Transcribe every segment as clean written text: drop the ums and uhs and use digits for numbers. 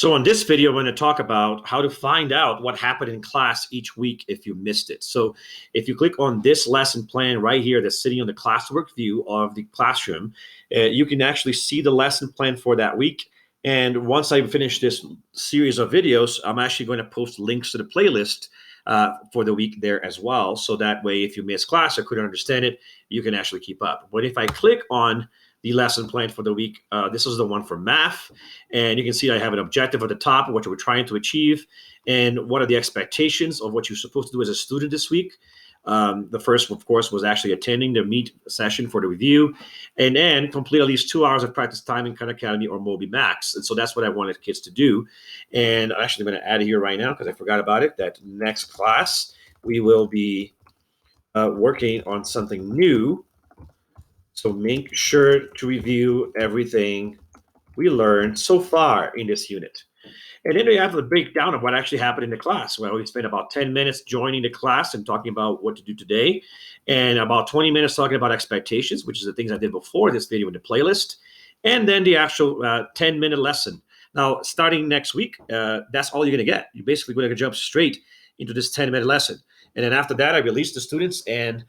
So in this video, I'm going to talk about how to find out what happened in class each week if you missed it. So if you click on this lesson plan right here that's sitting on the classwork view of the classroom, you can actually see the lesson plan for that week. And once I finish this series of videos, I'm actually going to post links to the playlist for the week there as well. So that way, if you miss class or couldn't understand it, you can actually keep up. But if I click on the lesson plan for the week, this is the one for math. And you can see I have an objective at the top of what we're trying to achieve and what are the expectations of what you're supposed to do as a student this week. The first, of course, was actually attending the Meet session for the review and then complete at least 2 hours of practice time in Khan Academy or Moby Max. And so that's what I wanted kids to do. And I'm actually going to add it here right now because I forgot about it, that next class we will be working on something new. So make sure to review everything we learned so far in this unit. And then we have the breakdown of what actually happened in the class. Well, we spent about 10 minutes joining the class and talking about what to do today, and about 20 minutes talking about expectations, which is the things I did before this video in the playlist, and then the actual 10-minute lesson. Now, starting next week, that's all you're going to get. You're basically going to jump straight into this 10-minute lesson. And then after that, I release the students, and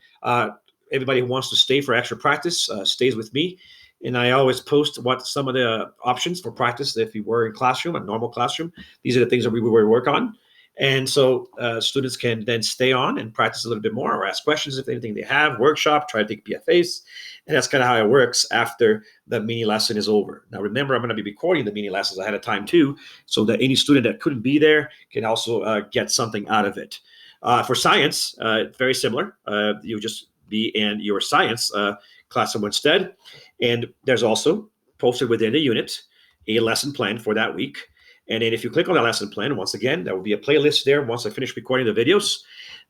everybody who wants to stay for extra practice stays with me. And I always post what some of the options for practice if you were in classroom, a normal classroom. These are the things that we will work on. And so students can then stay on and practice a little bit more or ask questions if anything they have, workshop, try to take PFAs. And that's kind of how it works after the mini lesson is over. Now, remember, I'm going to be recording the mini lessons ahead of time too, so that any student that couldn't be there can also get something out of it. For science, very similar. You just be in your science classroom instead. And there's also posted within the unit a lesson plan for that week. And then if you click on that lesson plan, once again, there will be a playlist there once I finish recording the videos.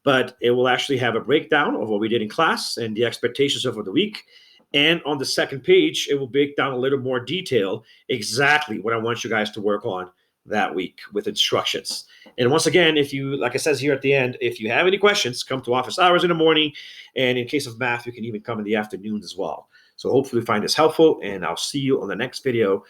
But it will actually have a breakdown of what we did in class and the expectations over the week. And on the second page, it will break down a little more detail exactly what I want you guys to work on that week with instructions. And once again, if you, like it says here at the end, if you have any questions, come to office hours in the morning. And in case of math, you can even come in the afternoon as well. So hopefully you find this helpful, and I'll see you on the next video